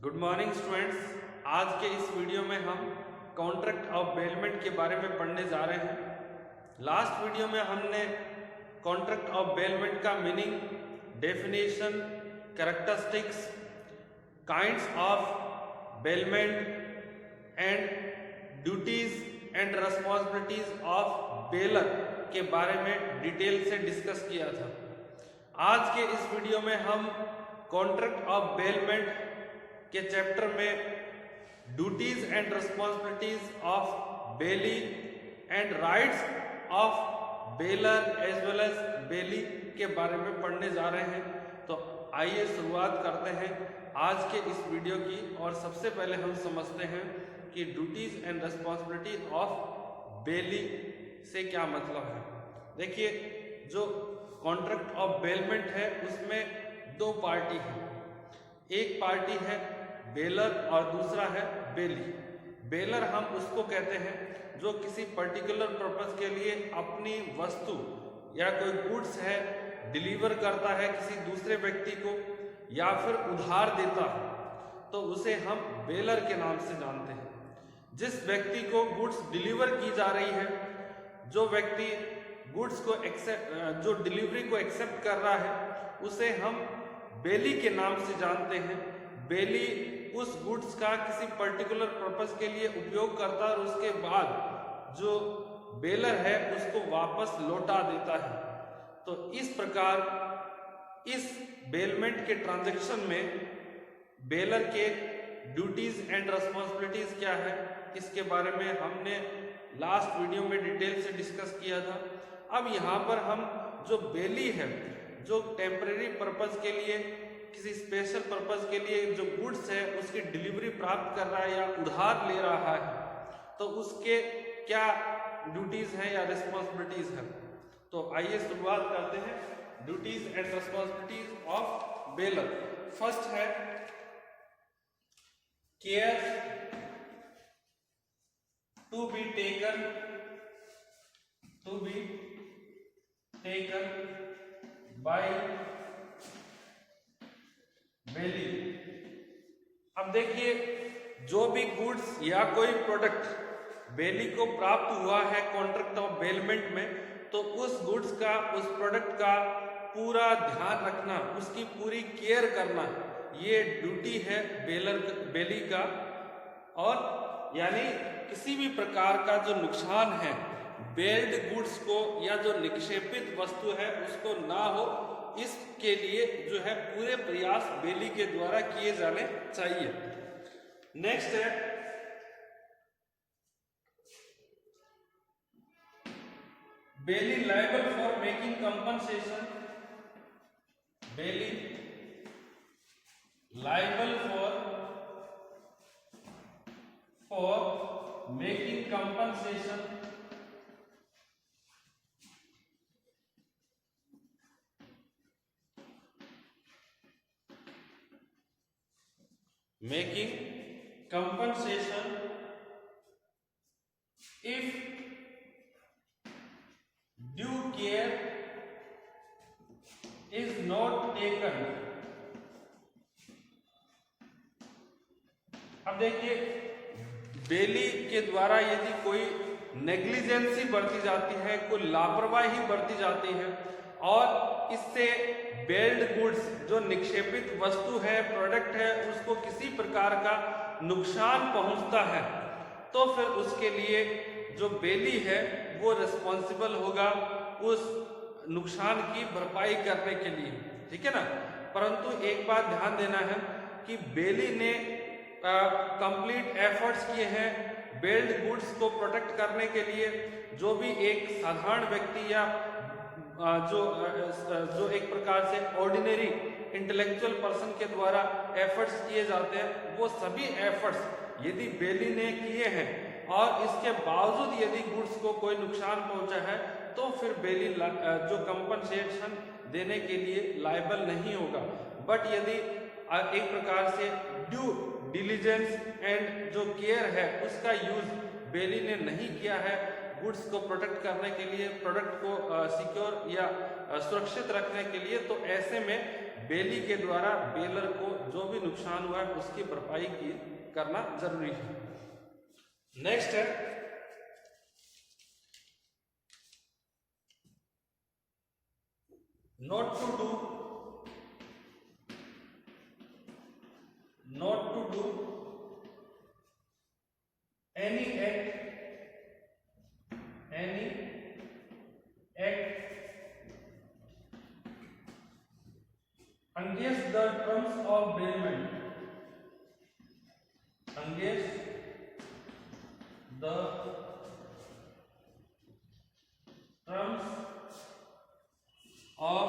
Good morning students. आज के इस वीडियो में हम कॉन्ट्रैक्ट ऑफ बेलमेंट के बारे में पढ़ने जा रहे हैं। लास्ट वीडियो में हमने कॉन्ट्रैक्ट ऑफ बेलमेंट का meaning, definition, characteristics, kinds of bailment and duties and responsibilities of baler के बारे में डिटेल से डिस्कस किया था। आज के इस वीडियो में हम कॉन्ट्रैक्ट ऑफ बेलमेंट के चैप्टर में duties and responsibilities of bailee and rights of bailor as well as bailee के बारे में पढ़ने जा रहे हैं। तो आइए शुरुआत करते हैं आज के इस वीडियो की। और सबसे पहले हम समझते हैं कि duties and responsibility of belly से क्या मतलब है। देखिए, जो कॉन्ट्रैक्ट ऑफ बेलमेंट है उसमें दो पार्टी हैं। एक पार्टी है बेलर और दूसरा है बेली। बेलर हम उसको कहते हैं जो किसी पर्टिकुलर पर्पस के लिए अपनी वस्तु या कोई गुड्स है डिलीवर करता है किसी दूसरे व्यक्ति को या फिर उधार देता है, तो उसे हम बेलर के नाम से जानते हैं। जिस व्यक्ति को गुड्स डिलीवर की जा रही है, जो व्यक्ति गुड्स को जो डिलीवरी को एक्सेप्ट कर रहा है, उसे हम बेली के नाम से जानते हैं। बेली उस गुड्स का किसी पर्टिकुलर पर्पस के लिए उपयोग करता है और उसके बाद जो बेलर है उसको वापस लौटा देता है। तो इस प्रकार इस बेलमेंट के ट्रांजैक्शन में बेलर के ड्यूटीज एंड रिस्पॉन्सिबिलिटीज क्या है, इसके बारे में हमने लास्ट वीडियो में डिटेल से डिस्कस किया था। अब यहाँ पर हम जो बेली है, जो टेम्परेरी पर्पस के लिए, किसी स्पेशल पर्पस के लिए जो गुड्स है उसकी डिलीवरी प्राप्त कर रहा है या उधार ले रहा है, तो उसके क्या ड्यूटीज हैं या रिस्पॉन्सिबिलिटीज हैं। तो आइए शुरुआत करते हैं duties and responsibilities of bailor. First है care to be taken by bailee. अब देखिए, जो भी गुड्स या कोई प्रोडक्ट बेली को प्राप्त हुआ है कॉन्ट्रैक्ट ऑफ बेलमेंट में, तो उस गुड्स का, उस प्रोडक्ट का पूरा ध्यान रखना, उसकी पूरी केयर करना, ये ड्यूटी है बेली का। और यानी किसी भी प्रकार का जो नुकसान है बेल्ड गुड्स को या जो निक्षेपित वस्तु है उसको ना हो, इसके लिए जो है पूरे प्रयास बेली के द्वारा किए जाने चाहिए। नेक्स्ट है bailee liable for making compensation. Bailee liable for making compensation if due care is not taken। अब देखिए, बेली के द्वारा यदि कोई नेग्लिजेंसी बरती जाती है, कोई लापरवाही बरती जाती है और इससे बेल्ड गुड्स जो निक्षेपित वस्तु है, प्रोडक्ट है, उसको किसी प्रकार का नुकसान पहुंचता है, तो फिर उसके लिए जो बेली है वो रिस्पॉन्सिबल होगा उस नुकसान की भरपाई करने के लिए, ठीक है ना। परंतु एक बात ध्यान देना है कि बेली ने कंप्लीट एफर्ट्स किए हैं बेल्ड गुड्स को प्रोटेक्ट करने के लिए। जो भी एक साधारण व्यक्ति या जो एक प्रकार से ऑर्डिनरी इंटेलेक्चुअल पर्सन के द्वारा एफर्ट्स किए जाते हैं, वो सभी एफर्ट्स यदि बेली ने किए हैं और इसके बावजूद यदि गुड्स को कोई नुकसान पहुंचा है, तो फिर बेली जो कंपनसेशन देने के लिए लायबल नहीं होगा। बट यदि एक प्रकार से ड्यू डिलीजेंस एंड जो केयर है उसका यूज बेली ने नहीं किया है गुड्स को प्रोटेक्ट करने के लिए, प्रोडक्ट को सिक्योर या सुरक्षित रखने के लिए, तो ऐसे में बेली के द्वारा बेलर को जो भी नुकसान हुआ है उसकी भरपाई करना जरूरी है। नेक्स्ट है not to do any act against the terms of bailment, against the terms of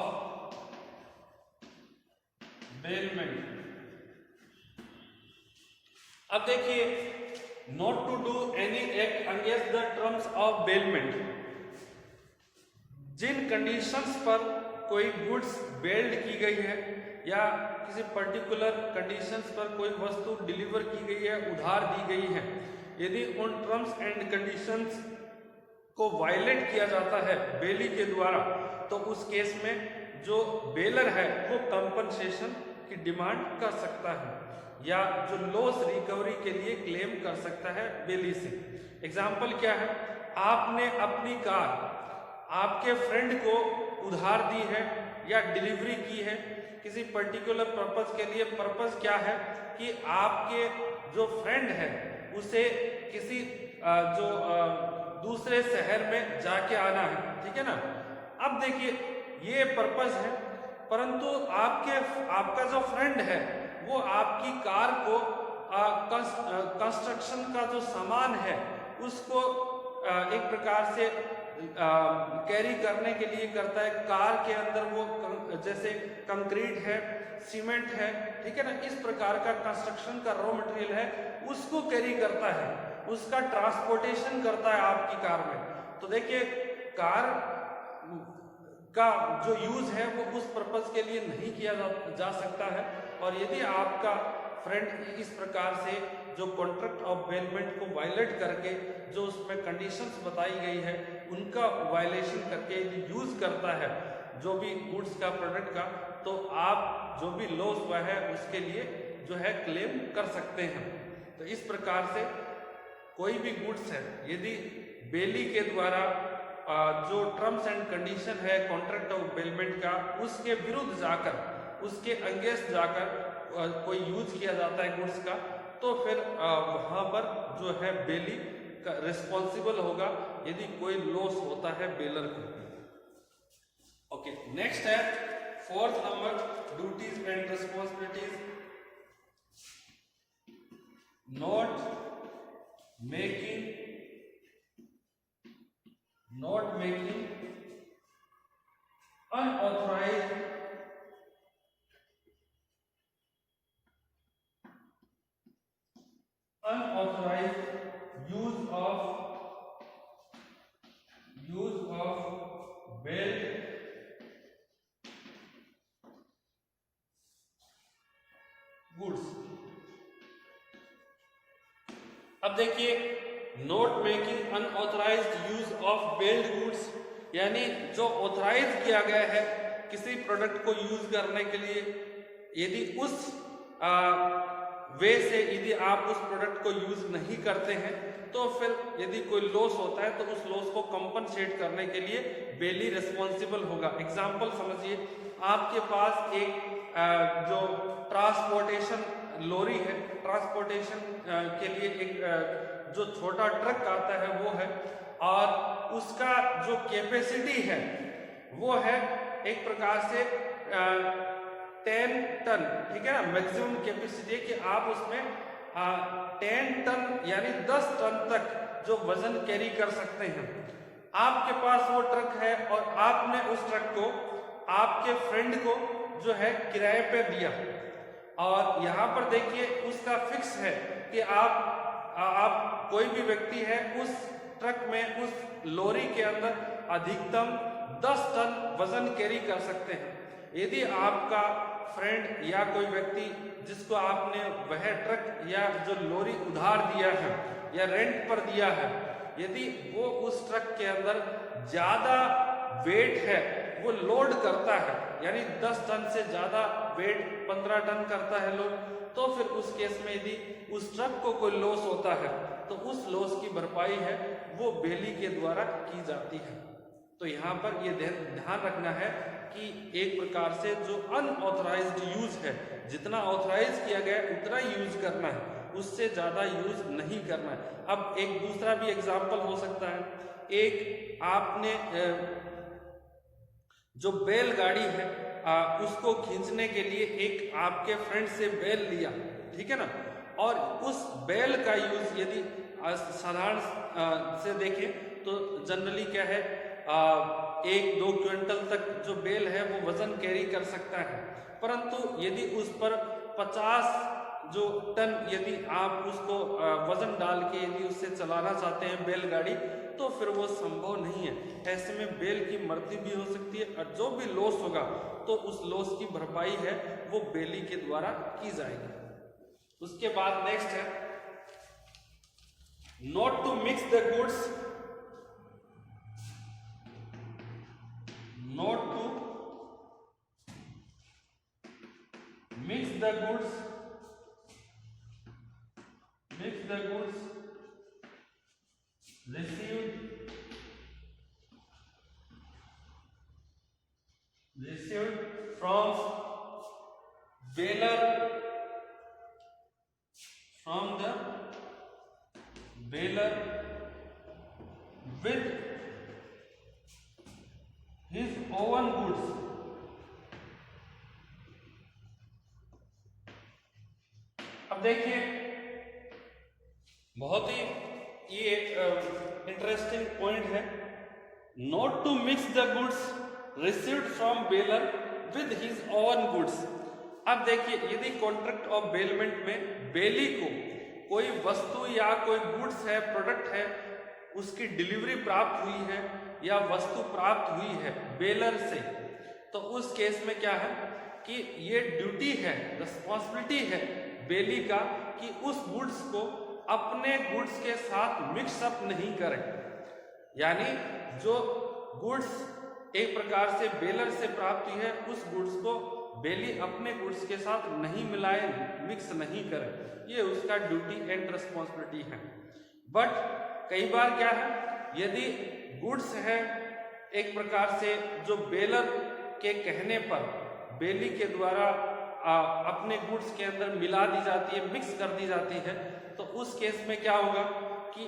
bailment। अब देखिए not to do any act against the terms of bailment, जिन कंडीशंस पर कोई गुड्स बेल्ड की गई है या किसी पर्टिकुलर कंडीशंस पर कोई वस्तु डिलीवर की गई है, उधार दी गई है, यदि उन टर्म्स एंड कंडीशंस को वायलेट किया जाता है बेली के द्वारा, तो उस केस में जो बेलर है वो कंपनसेशन की डिमांड कर सकता है या जो लॉस रिकवरी के लिए क्लेम कर सकता है बेली से। एग्जाम्पल क्या है, आपने अपनी कार आपके फ्रेंड को उधार दी है या डिलीवरी की है किसी पर्टिकुलर पर्पस के लिए। पर्पस क्या है कि आपके जो फ्रेंड है उसे किसी दूसरे शहर में जाके आना है, ठीक है ना। अब देखिए ये पर्पस है, परंतु आपका जो फ्रेंड है वो आपकी कार को कंस्ट्रक्शन का जो सामान है उसको एक प्रकार से कैरी करने के लिए करता है। कार के अंदर वो जैसे कंक्रीट है, सीमेंट है, ठीक है ना, इस प्रकार का कंस्ट्रक्शन का रॉ मटेरियल है उसको कैरी करता है, उसका ट्रांसपोर्टेशन करता है आपकी कार में। तो देखिए कार का जो यूज है वो उस पर्पस के लिए नहीं किया जा सकता है। और यदि आपका फ्रेंड इस प्रकार से जो कॉन्ट्रैक्ट ऑफ बेलमेंट को वायलेट करके जो उसमें कंडीशंस बताई गई है उनका वायलेशन करके यदि यूज करता है जो भी गुड्स का प्रोडक्ट का, तो आप जो भी लॉस हुआ है उसके लिए जो है क्लेम कर सकते हैं। तो इस प्रकार से कोई भी गुड्स है यदि बेली के द्वारा जो टर्म्स एंड कंडीशन है कॉन्ट्रैक्ट ऑफ बेलमेंट का उसके विरुद्ध जाकर, उसके अगेंस्ट जाकर कोई यूज किया जाता है गुड्स का, तो फिर वहां पर जो है बेली का रिस्पॉन्सिबल होगा यदि कोई लॉस होता है बेलर को। ओके, नेक्स्ट है fourth number duties and responsibilities. Not making unauthorized use of bailed goods। अब देखिए not making unauthorised use of bailed goods, यानी जो ऑथराइज किया गया है किसी प्रोडक्ट को यूज करने के लिए, यदि उस वे से यदि आप उस प्रोडक्ट को यूज नहीं करते हैं तो फिर यदि कोई लॉस होता है तो उस लॉस को कंपनसेट करने के लिए बेली रिस्पॉन्सिबल होगा। एग्जांपल समझिए, आपके पास एक जो ट्रांसपोर्टेशन लॉरी है, ट्रांसपोर्टेशन के लिए एक जो छोटा ट्रक आता है वो है, और उसका जो कैपेसिटी है वो है एक प्रकार से 10 टन, ठीक है ना, मैक्सिमम कैपेसिटी कि आप उसमें 10 टन यानी 10 टन तक जो वजन कैरी कर सकते हैं। आपके पास वो ट्रक है और आपने उस ट्रक को आपके फ्रेंड को जो है किराए पे दिया, और यहाँ पर देखिए उसका फिक्स है कि आप कोई भी व्यक्ति है उस ट्रक में, उस लॉरी के अंदर अधिकतम 10 टन वजन कैरी कर सकते हैं। यदि आपका फ्रेंड या कोई व्यक्ति जिसको आपने वह ट्रक या जो लॉरी उधार दिया है या रेंट पर दिया है, यदि वो उस ट्रक के अंदर ज्यादा वेट है वो लोड करता है, यानी 10 टन से ज्यादा वेट 15 टन करता है लोड, तो फिर उस केस में यदि उस ट्रक को कोई लॉस होता है तो उस लॉस की भरपाई है वो बेली के द्वारा की जाती है। तो यहाँ पर ये ध्यान रखना है कि एक प्रकार से जो अनऑथराइज्ड यूज है, जितना ऑथराइज किया गया उतना यूज करना है, उससे ज्यादा यूज नहीं करना है। अब एक दूसरा भी एग्जाम्पल हो सकता है, एक आपने जो बैलगाड़ी है उसको खींचने के लिए एक आपके फ्रेंड से बैल लिया, ठीक है ना, और उस बैल का यूज यदि साधारण से देखें तो जनरली क्या है, 1-2 क्विंटल तक जो बैल है वो वजन कैरी कर सकता है, परंतु यदि उस पर 50 जो टन यदि आप उसको वजन डाल के यदि उससे चलाना चाहते हैं बैलगाड़ी, तो फिर वो संभव नहीं है। ऐसे में बैल की मृत्यु भी हो सकती है और जो भी लॉस होगा तो उस लॉस की भरपाई है वो बेली के द्वारा की जाएगी। उसके बाद नेक्स्ट है not to mix the goods, not to mix the goods received from baler, from the baler with his own goods। अब देखिए बहुत ही ये इंटरेस्टिंग पॉइंट है, not to mix the goods received from bailor with his own goods. अब देखिए यदि contract of bailment में बेली को कोई वस्तु या कोई गुड्स है, प्रोडक्ट है, उसकी डिलीवरी प्राप्त हुई है या वस्तु प्राप्त हुई है बेलर से, तो उस केस में क्या है कि ये ड्यूटी है, रिस्पॉन्सिबिलिटी है बेली का कि उस गुड्स को अपने गुड्स के साथ मिक्स अप नहीं करे। यानी जो गुड्स एक प्रकार से बेलर से प्राप्त हुई है उस गुड्स को बेली अपने गुड्स के साथ नहीं मिलाए, मिक्स नहीं करे, ये उसका ड्यूटी एंड रिस्पॉन्सिबिलिटी है। बट कई बार क्या है, यदि गुड्स है एक प्रकार से जो बेलर के कहने पर बेली के द्वारा अपने गुड्स के अंदर मिला दी जाती है, मिक्स कर दी जाती है, तो उस केस में क्या होगा कि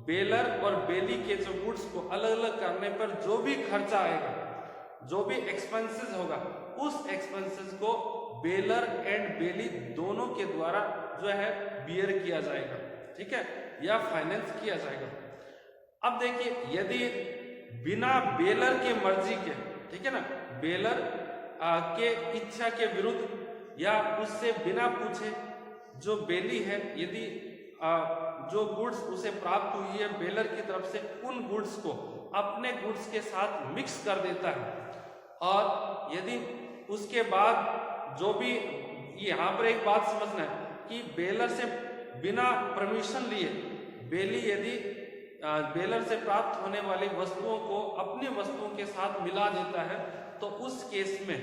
बेलर और बेली के जो गुड्स को अलग अलग करने पर जो भी खर्चा आएगा, जो भी एक्सपेंसेस होगा, उस एक्सपेंसेस को बेलर एंड बेली दोनों के द्वारा जो है बियर किया जाएगा, ठीक है, या फाइनेंस किया जाएगा। अब देखिए यदि बिना बेलर के मर्जी के, ठीक है ना, बेलर के इच्छा के विरुद्ध या उससे बिना पूछे जो बेली है यदि जो गुड्स उसे प्राप्त हुई है बेलर की तरफ से, उन गुड्स को अपने गुड्स के साथ मिक्स कर देता है और यदि उसके बाद जो भी, यहाँ पर एक बात समझना है कि बेलर से बिना परमिशन लिए बेली यदि बेलर से प्राप्त होने वाली वस्तुओं को अपनी वस्तुओं के साथ मिला देता है, तो उस केस में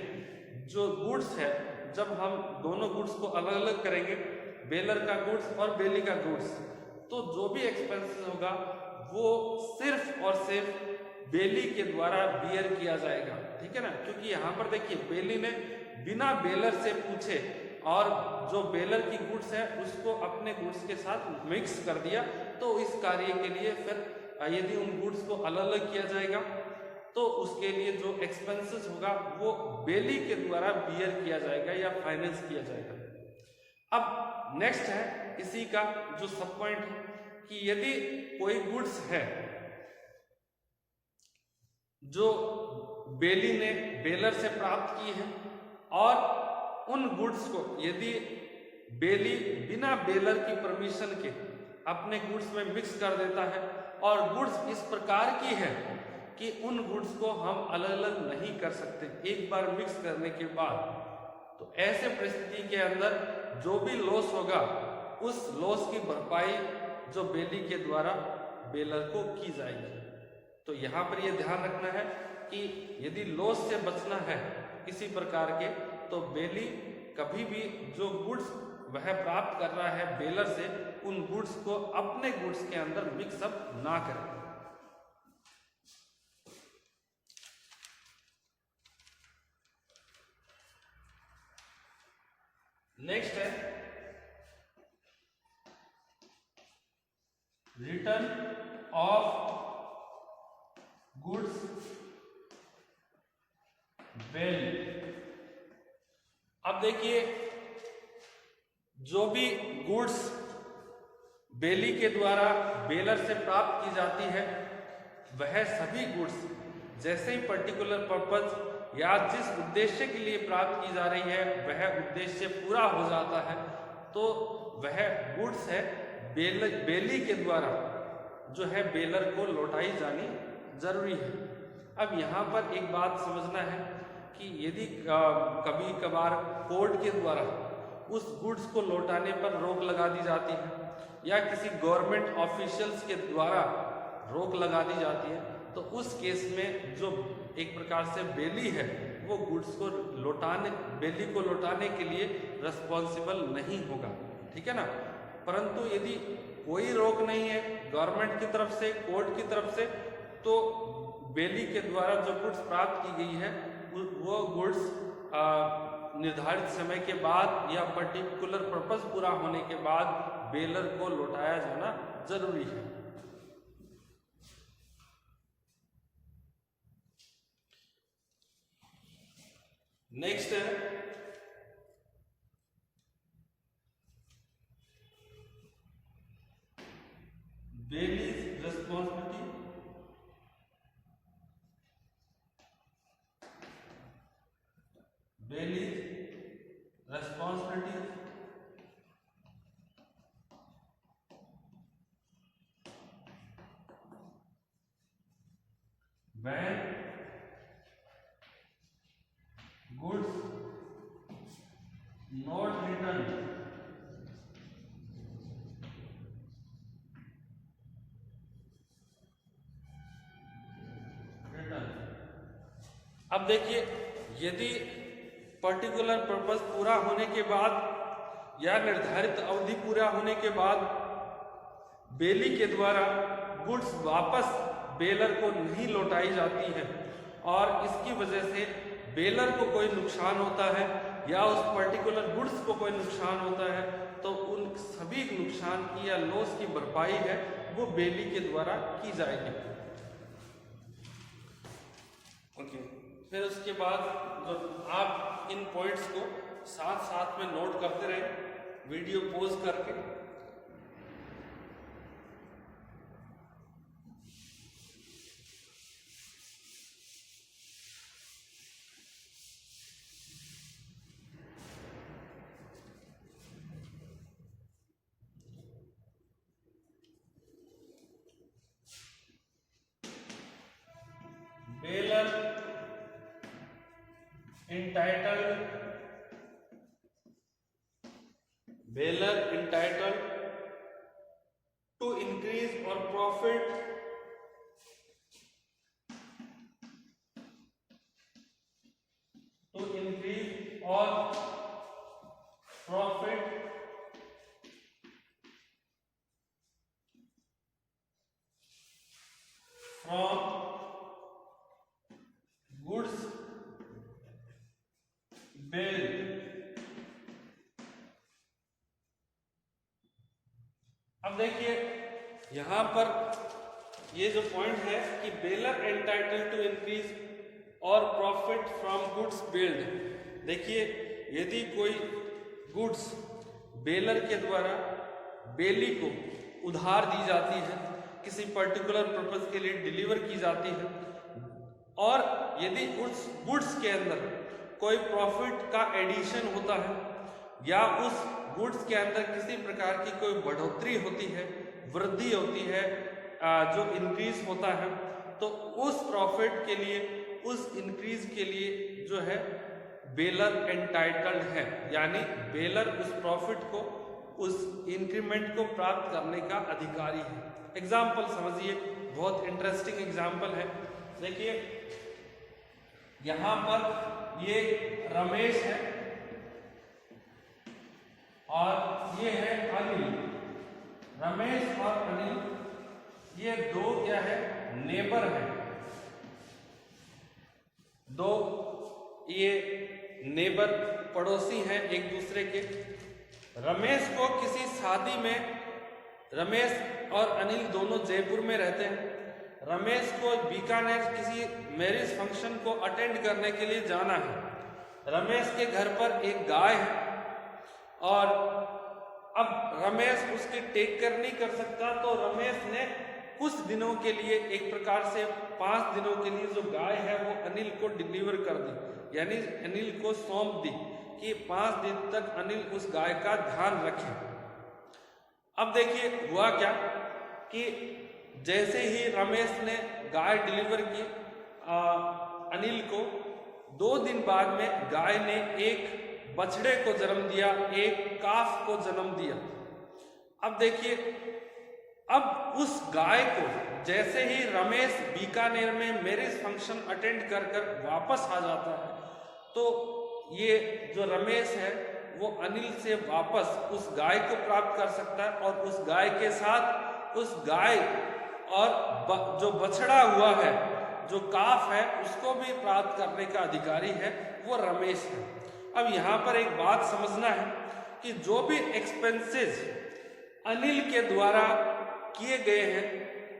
जो गुड्स है, जब हम दोनों गुड्स को अलग अलग करेंगे, बेलर का गुड्स और बेली का गुड्स, तो जो भी एक्सपेंसेस होगा वो सिर्फ और सिर्फ बेली के द्वारा बियर किया जाएगा, ठीक है ना। क्योंकि यहाँ पर देखिए बेली ने बिना बेलर से पूछे और जो बेलर की गुड्स है उसको अपने गुड्स के साथ मिक्स कर दिया, तो इस कार्य के लिए फिर यदि उन गुड्स को अलग अलग किया जाएगा तो उसके लिए जो एक्सपेंसेस होगा वो बेली के द्वारा बियर किया जाएगा या फाइनेंस किया जाएगा। अब नेक्स्ट है इसी का जो सब पॉइंट है कि यदि कोई गुड्स है जो बेली ने बेलर से प्राप्त की है और उन गुड्स को यदि बेली बिना बेलर की परमिशन के अपने गुड्स में मिक्स कर देता है और गुड्स इस प्रकार की है कि उन गुड्स को हम अलग अलग नहीं कर सकते एक बार मिक्स करने के बाद, तो ऐसे परिस्थिति के अंदर जो भी लॉस होगा उस लॉस की भरपाई जो बेली के द्वारा बेलर को की जाएगी। तो यहाँ पर यह ध्यान रखना है कि यदि लॉस से बचना है किसी प्रकार के, तो बेली कभी भी जो गुड्स वह प्राप्त कर रहा है बेलर से, उन गुड्स को अपने गुड्स के अंदर मिक्सअप ना करे। नेक्स्ट है रिटर्न ऑफ गुड्स बेल। अब देखिए, जो भी गुड्स बेली के द्वारा बेलर से प्राप्त की जाती है, वह सभी गुड्स जैसे ही पर्टिकुलर पर्पज या जिस उद्देश्य के लिए प्राप्त की जा रही है वह उद्देश्य पूरा हो जाता है, तो वह गुड्स है बेली के द्वारा जो है बेलर को लौटाई जानी जरूरी है। अब यहाँ पर एक बात समझना है कि यदि कभी कभार कोर्ट के द्वारा उस गुड्स को लौटाने पर रोक लगा दी जाती है या किसी गवर्नमेंट ऑफिशियल्स के द्वारा रोक लगा दी जाती है, तो उस केस में जो एक प्रकार से बेली है वो गुड्स को बेली को लौटाने के लिए रिस्पॉन्सिबल नहीं होगा, ठीक है ना। परंतु यदि कोई रोक नहीं है गवर्नमेंट की तरफ से, कोर्ट की तरफ से, तो बेली के द्वारा जो गुड्स प्राप्त की गई है वो गुड्स निर्धारित समय के बाद या पर्टिकुलर पर्पस पूरा होने के बाद बेलर को लौटाया जाना जरूरी है। नेक्स्ट है बेलीज responsibility. बेलीज responsibility when goods not returned अब देखिए, यदि पर्टिकुलर पर्पस पूरा होने के बाद या निर्धारित अवधि पूरा होने के बाद बेली के द्वारा गुड्स वापस बेलर को नहीं लौटाई जाती है और इसकी वजह से बेलर को कोई नुकसान होता है या उस पर्टिकुलर गुड्स को कोई नुकसान होता है, तो उन सभी नुकसान की या लॉस की भरपाई है वो बेली के द्वारा की जाएगी। ओके, फिर उसके बाद जो आप इन पॉइंट्स को साथ साथ में नोट करते रहे वीडियो पॉज करके। Bailor entitled to increase or profit from goods bail. अब देखिए यहां पर ये जो पॉइंट है कि बेलर एंटाइटल्ड टू इंक्रीज और प्रॉफिट फ्रॉम गुड्स बेल्ड। देखिए, यदि कोई गुड्स बेलर के द्वारा बेली को उधार दी जाती है, किसी पर्टिकुलर पर्पस के लिए डिलीवर की जाती है, और यदि उस गुड्स के अंदर कोई प्रॉफिट का एडिशन होता है या उस गुड्स के अंदर किसी प्रकार की कोई बढ़ोतरी होती है, वृद्धि होती है, जो इंक्रीज होता है, तो उस प्रॉफिट के लिए, उस इंक्रीज के लिए जो है बेलर एंटाइटल्ड है, यानी बेलर उस प्रॉफिट को, उस इंक्रीमेंट को प्राप्त करने का अधिकारी है। एग्जाम्पल समझिए, बहुत इंटरेस्टिंग एग्जाम्पल है। देखिए, यहाँ पर ये रमेश है और ये है अनिल। रमेश और अनिल ये दो क्या है, नेबर है। दो ये नेबर पड़ोसी हैं एक दूसरे के। रमेश को किसी शादी में, रमेश और अनिल दोनों जयपुर में रहते हैं। रमेश को बीकानेर किसी मैरिज फंक्शन को अटेंड करने के लिए जाना है। रमेश के घर पर एक गाय है और अब रमेश उसकी टेक केयर नहीं कर सकता, तो रमेश ने कुछ दिनों के लिए, एक प्रकार से 5 दिनों के लिए जो गाय है वो अनिल को डिलीवर कर दी, यानी अनिल को सौंप दी कि 5 दिन तक अनिल उस गाय का ध्यान रखे। अब देखिए हुआ क्या कि जैसे ही रमेश ने गाय डिलीवर की अनिल को, 2 दिन बाद में गाय ने एक बछड़े को जन्म दिया, एक काफ को जन्म दिया। अब देखिए, अब उस गाय को जैसे ही रमेश बीकानेर में मैरिज फंक्शन अटेंड कर वापस आ जाता है, तो ये जो रमेश है वो अनिल से वापस उस गाय को प्राप्त कर सकता है और उस गाय के साथ उस गाय और जो बछड़ा हुआ है, जो काफ है, उसको भी प्राप्त करने का अधिकारी है वो रमेश है। अब यहाँ पर एक बात समझना है कि जो भी एक्सपेंसेस अनिल के द्वारा किए गए हैं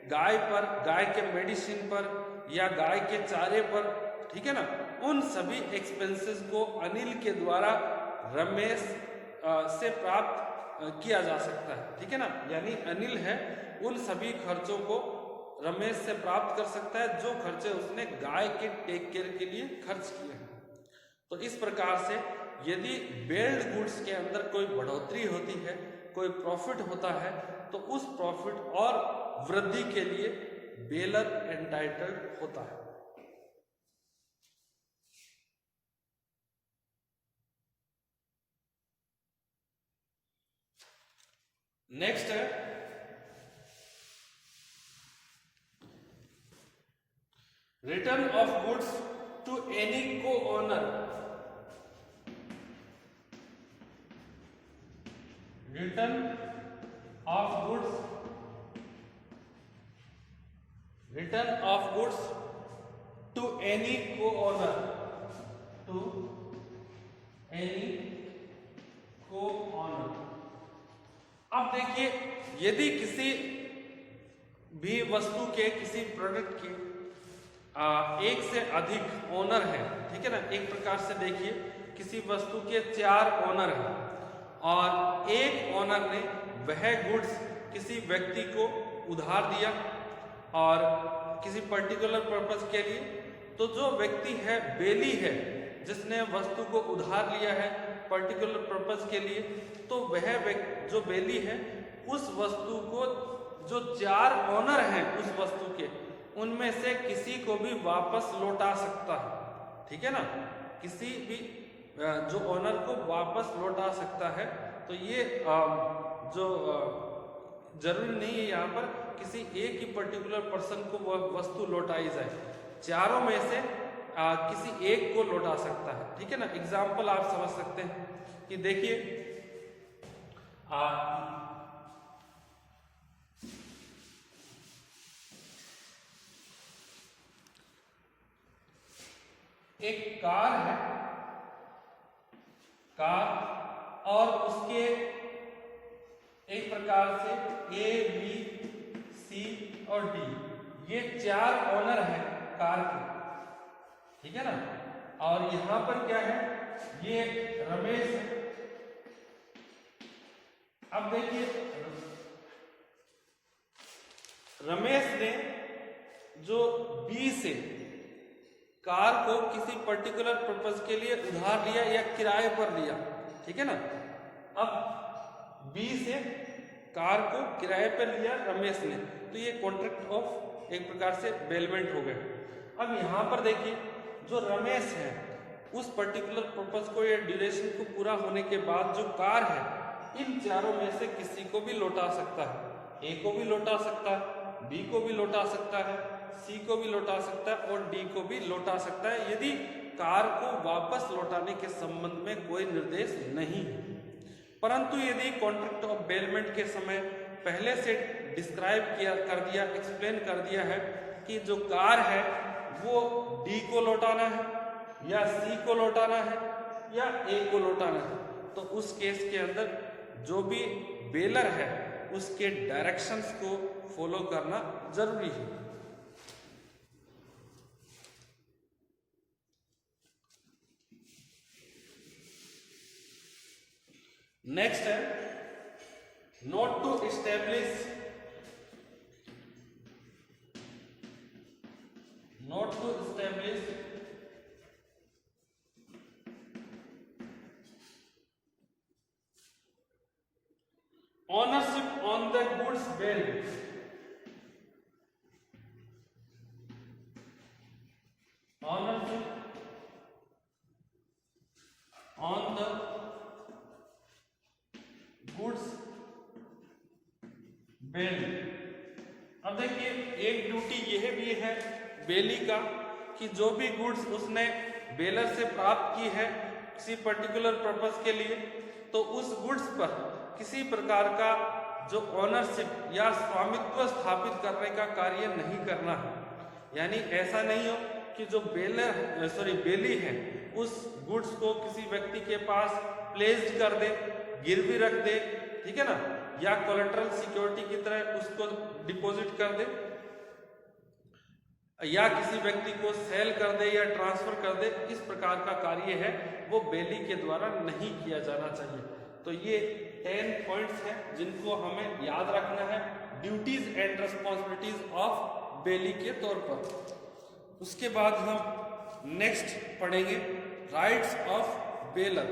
गाय पर, गाय के मेडिसिन पर या गाय के चारे पर, ठीक है ना, उन सभी एक्सपेंसेस को अनिल के द्वारा रमेश से प्राप्त किया जा सकता है, ठीक है ना। यानी अनिल है उन सभी खर्चों को रमेश से प्राप्त कर सकता है जो खर्चे उसने गाय के टेक केयर के लिए खर्च किए हैं। तो इस प्रकार से यदि बेल्ड गुड्स के अंदर कोई बढ़ोतरी होती है, कोई प्रॉफिट होता है, तो उस प्रॉफिट और वृद्धि के लिए बेलर एंटाइटल्ड होता है। नेक्स्ट है return of goods to any co owner. Return of goods to any co owner, to any co owner. अब देखिए, यदि किसी भी वस्तु के, किसी प्रोडक्ट के एक से अधिक ओनर है, ठीक है ना, एक प्रकार से देखिए किसी वस्तु के 4 ओनर हैं और एक ओनर ने वह गुड्स किसी व्यक्ति को उधार दिया और किसी पर्टिकुलर पर्पस के लिए, तो जो व्यक्ति है बेली है जिसने वस्तु को उधार लिया है पर्टिकुलर पर्पस के लिए, तो वह व्यक्ति जो बेली है उस वस्तु को, जो 4 ओनर हैं उस वस्तु के, उनमें से किसी को भी वापस लौटा सकता है, ठीक है ना, किसी भी जो ओनर को वापस लौटा सकता है। तो ये जो जरूरी नहीं है यहाँ पर किसी एक ही पर्टिकुलर पर्सन को वह वस्तु लौटाई जाए, चारों में से किसी एक को लौटा सकता है, ठीक है ना। एग्जाम्पल आप समझ सकते हैं कि देखिए एक कार है, कार, और उसके एक प्रकार से A, B, C और D, ये 4 ओनर हैं कार के, ठीक है ना। और यहां पर क्या है, ये रमेश है। अब देखिए, रमेश ने जो B से कार को किसी पर्टिकुलर पर्पस के लिए उधार लिया या किराए पर लिया, ठीक है ना। अब B से कार को किराए पर लिया रमेश ने, तो ये कॉन्ट्रैक्ट ऑफ एक प्रकार से बेलमेंट हो गया। अब यहाँ पर देखिए, जो रमेश है उस पर्टिकुलर पर्पस को या ड्यूरेशन को पूरा होने के बाद जो कार है, इन चारों में से किसी को भी लौटा सकता है। A को भी लौटा सकता है, B को भी लौटा सकता है, C को भी लौटा सकता है और D को भी लौटा सकता है, यदि कार को वापस लौटाने के संबंध में कोई निर्देश नहीं है। परंतु यदि कॉन्ट्रैक्ट ऑफ बेलमेंट के समय पहले से डिस्क्राइब एक्सप्लेन कर दिया है कि जो कार है वो डी को लौटाना है या सी को लौटाना है या ए को लौटाना है, तो उस केस के अंदर जो भी बेलर है उसके डायरेक्शंस को फॉलो करना जरूरी है। नेक्स्ट है not to establish ownership on the goods belt. Ownership on the goods belt. अब देखिए एक ड्यूटी यह भी है बेली का कि जो भी गुड्स उसने बेलर से प्राप्त की है किसी पर्टिकुलर पर्पस के लिए, तो उस गुड्स पर किसी प्रकार का जो ऑनरशिप या स्वामित्व स्थापित करने का कार्य नहीं करना है। यानी ऐसा नहीं हो कि जो बेली है उस गुड्स को किसी व्यक्ति के पास प्लेस्ड कर दे, गिरवी रख दे, ठीक है ना, या कोलेटरल सिक्योरिटी की तरह उसको डिपॉजिट कर दे, या किसी व्यक्ति को सेल कर दे या ट्रांसफर कर दे। इस प्रकार का कार्य है वो बेली के द्वारा नहीं किया जाना चाहिए। तो ये 10 पॉइंट्स हैं जिनको हमें याद रखना है ड्यूटीज एंड रिस्पॉन्सिबिलिटीज ऑफ बेली के तौर पर। उसके बाद हम नेक्स्ट पढ़ेंगे राइट्स ऑफ बेलर।